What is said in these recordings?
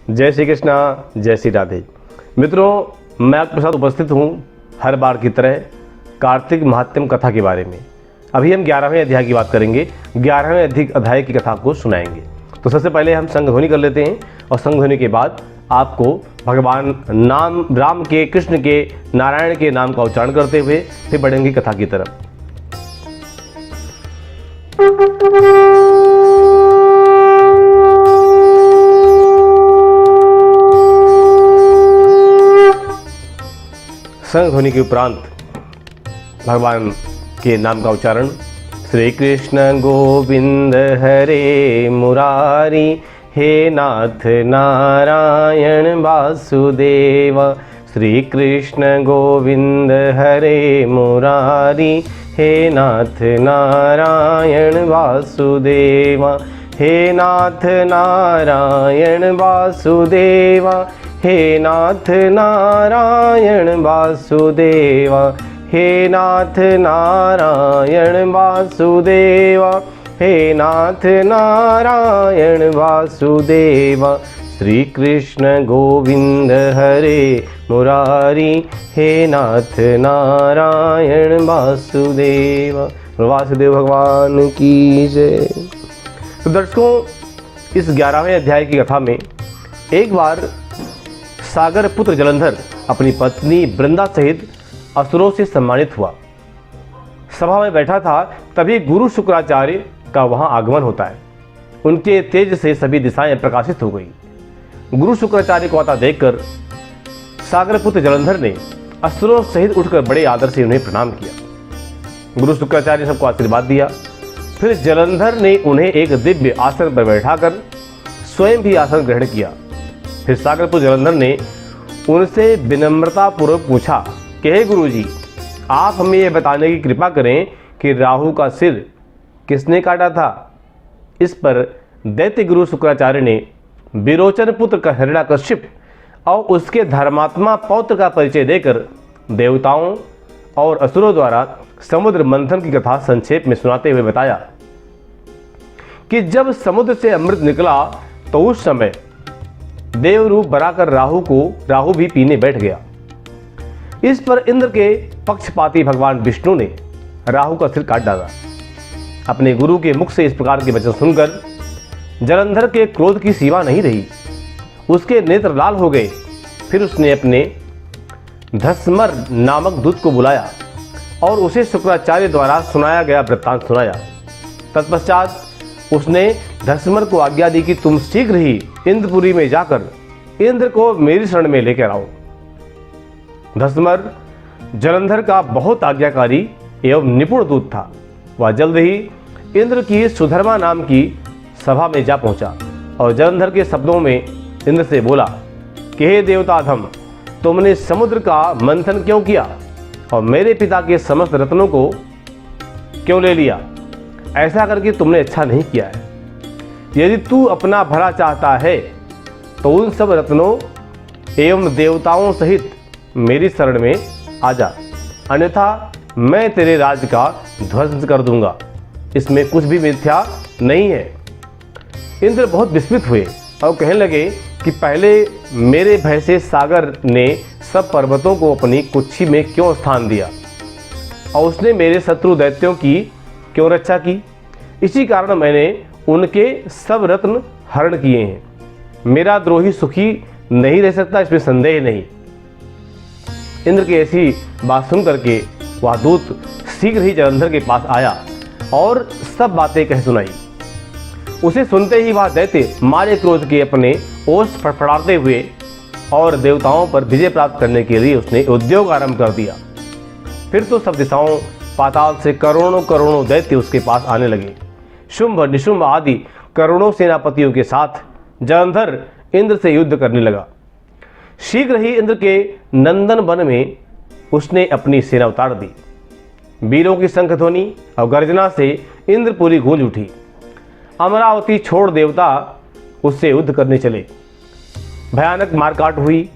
जय श्री कृष्णा, जय श्री राधे। मित्रों, मैं आपके साथ उपस्थित हूँ हर बार की तरह कार्तिक महात्म्य कथा के बारे में। अभी हम 11वें अध्याय की बात करेंगे। 11वें अध्याय की कथा को सुनाएंगे। तो सबसे पहले हम संध्वनि कर लेते हैं और संध्वनि के बाद आपको भगवान राम के, कृष्ण के, नारायण के नाम का उच्चारण करते हुए फिर बढ़ेंगे कथा की तरफ। संध्वनि के उपरांत भगवान के नाम का उच्चारण। श्री कृष्ण गोविंद हरे मुरारी, हे नाथ नारायण वासुदेव। श्री कृष्ण गोविंद हरे मुरारी, हे नाथ नारायण वासुदेव। हे नाथ नारायण वासुदेव, हे नाथ नारायण वासुदेव। हे नाथ नारायण वासुदेव, हे नाथ नारायण वासुदेव। श्री कृष्ण गोविंद हरे मुरारी, हे नाथ नारायण वासुदेव। वासुदेव भगवान की जय। तो दर्शकों, इस 11वें अध्याय की कथा में एक बार सागर पुत्र जलंधर अपनी पत्नी वृंदा सहित असुरों से सम्मानित हुआ। सभा में बैठा था, तभी गुरु शुक्राचार्य का वहां आगमन होता है। उनके तेज से सभी दिशाएं प्रकाशित हो गई। गुरु शुक्राचार्य को आता देखकर सागर पुत्र जलंधर ने असुरों सहित उठकर बड़े आदर से उन्हें प्रणाम किया। गुरु शुक्राचार्य ने सबको आशीर्वाद दिया। फिर जलंधर ने उन्हें एक दिव्य आसन पर बैठाकर स्वयं भी आसन ग्रहण किया। फिर सागर पुत्र जलंधर ने उनसे विनम्रता पूर्वक पूछा कि हे गुरुजी, आप हमें यह बताने की कृपा करें कि राहु का सिर किसने काटा था। इस पर दैत्य गुरु शुक्राचार्य ने विरोचन पुत्र का हिरण्याकश्यप और उसके धर्मात्मा पौत्र का परिचय देकर देवताओं और असुरों द्वारा समुद्र मंथन की कथा संक्षेप में सुनाते हुए बताया कि जब समुद्र से अमृत निकला तो उस समय देव रूप बनाकर राहु भी पीने बैठ गया। इस पर इंद्र के पक्षपाती भगवान विष्णु ने राहु का सिर काट डाला। अपने गुरु के मुख से इस प्रकार के वचन सुनकर जलंधर के क्रोध की सीमा नहीं रही। उसके नेत्र लाल हो गए। फिर उसने अपने धस्मर नामक दूत को बुलाया और उसे शुक्राचार्य द्वारा सुनाया गया वृत्तांत सुनाया। तत्पश्चात उसने धस्मर को आज्ञा दी कि तुम शीघ्र ही इंद्रपुरी में जाकर इंद्र को मेरी शरण में लेकर आओ। धस्मर जलंधर का बहुत आज्ञाकारी एवं निपुण दूत था। वह जल्द ही इंद्र की सुधर्मा नाम की सभा में जा पहुंचा और जलंधर के शब्दों में इंद्र से बोला कि हे देवताधम, तुमने समुद्र का मंथन क्यों किया और मेरे पिता के समस्त रत्नों को क्यों ले लिया। ऐसा करके तुमने अच्छा नहीं किया है। यदि तू अपना भला चाहता है तो उन सब रत्नों एवं देवताओं सहित मेरी शरण में आ जा, अन्यथा मैं तेरे राज्य का ध्वंस कर दूंगा। इसमें कुछ भी मिथ्या नहीं है। इंद्र बहुत विस्मित हुए और कहने लगे कि पहले मेरे भय से सागर ने सब पर्वतों को अपनी कुक्षी में क्यों स्थान दिया और उसने मेरे शत्रु दैत्यों की क्यों रक्षा की। इसी कारण मैंने उनके सब रत्न हरण किए हैं। मेरा द्रोही सुखी नहीं रह सकता, इसमें संदेह नहीं। इंद्र की ऐसी बात सुन करके वह दूत शीघ्र ही जलंधर के पास आया और सब बातें कह सुनाई। उसे सुनते ही वह दैत्य मारे क्रोध के अपने ओष्ठ फड़फड़ाते हुए और देवताओं पर विजय प्राप्त करने के लिए उसने उद्योग आरंभ कर दिया। फिर तो सब दिशाओं पाताल से करोड़ों करोड़ों दैत्य उसके पास आने लगे। शुंभ निशुंभ आदि करोड़ों सेनापतियों के साथ जलंधर इंद्र से युद्ध करने लगा। शीघ्र ही इंद्र के नंदन वन में उसने अपनी सेना उतार दी। वीरों की शंख ध्वनि और गर्जना से इंद्रपुरी गूंज उठी। अमरावती छोड़ देवता उससे युद्ध करने चले। भयानक मारकाट हुई।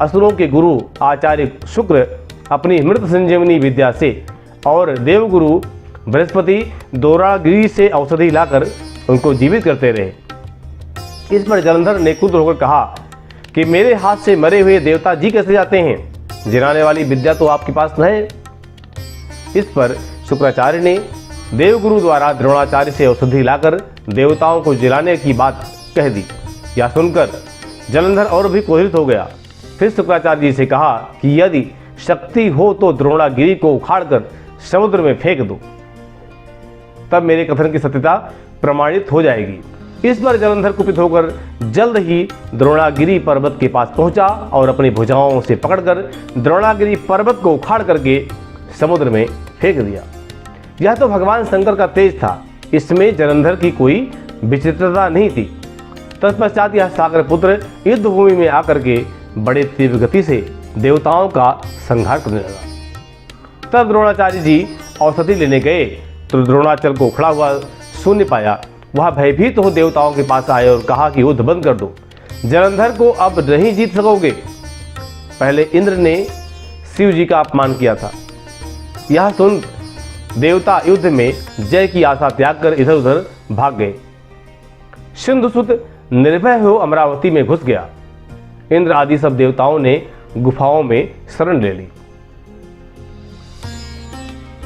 असुरों के गुरु आचार्य शुक्र अपनी मृत संजीवनी विद्या से और देवगुरु बृहस्पति दौरागिरी से औषधि लाकर उनको जीवित करते रहे। इस पर जलंधर ने क्रुद्ध होकर कहा कि मेरे हाथ से मरे हुए देवता जी कैसे जाते हैं, जिलाने वाली विद्या तो आपके पास न है। इस पर शुक्राचार्य ने देवगुरु द्वारा द्रोणाचार्य से औषधि लाकर देवताओं को जिलाने की बात कह दी। यह सुनकर जलंधर और भी क्रोधित हो गया। फिर शुक्राचार्य जी से कहा कि यदि शक्ति हो तो द्रोणागिरी को उखाड़कर समुद्र में फेंक दो, तब मेरे कथन की सत्यता प्रमाणित हो जाएगी। इस पर जलंधर कुपित होकर जल्द ही द्रोणागिरी पर्वत के पास पहुंचा और अपनी भुजाओं से पकड़कर द्रोणागिरी पर्वत को उखाड़ करके समुद्र में फेंक दिया। यह तो भगवान शंकर का तेज था, इसमें जलंधर की कोई विचित्रता नहीं थी। तत्पश्चात यह सागर पुत्र युद्ध भूमि में आकर के बड़े तीव्र गति से देवताओं का संहार करने लगा। तब द्रोणाचार्य जी औषधि लेने गए तो द्रोणाचल को उखड़ा हुआ शून्य पाया। वह भयभीत हो देवताओं के पास आए और कहा कि युद्ध बंद कर दो, जलंधर को अब नहीं जीत सकोगे। पहले इंद्र ने शिव जी का अपमान किया था। यह सुन देवता युद्ध में जय की आशा त्याग कर इधर उधर भाग गए। सिंधुसुत निर्भय हो अमरावती में घुस गया। इंद्र आदि सब देवताओं ने गुफाओं में शरण ले ली।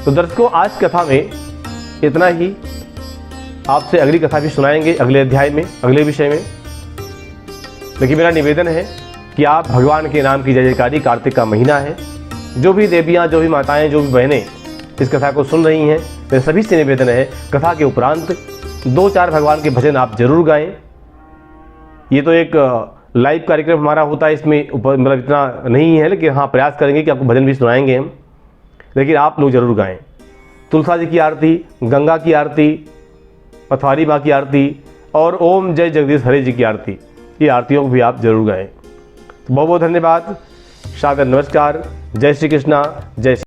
तो दर्शकों, आज कथा में इतना ही। आपसे अगली कथा भी सुनाएंगे अगले अध्याय में, अगले विषय में। लेकिन मेरा निवेदन है कि आप भगवान के नाम की जय जयकारी, कार्तिक का महीना है, जो भी देवियाँ, जो भी माताएं, जो भी बहनें इस कथा को सुन रही हैं, मेरे सभी से निवेदन है कथा के उपरांत 2-4 भगवान के भजन आप जरूर गाएं। ये तो एक लाइव कार्यक्रम हमारा होता है, इसमें मतलब इतना नहीं है, लेकिन हाँ प्रयास करेंगे कि आपको भजन भी सुनाएंगे हम, लेकिन आप लोग जरूर गाएं। तुलसा जी की आरती, गंगा की आरती, पथवारी माँ की आरती और ओम जय जगदीश हरे जी की आरती, ये आरतियों को भी आप जरूर गाएं। तो बहुत बहुत धन्यवाद, सादर नमस्कार, जय श्री कृष्णा, जय श्री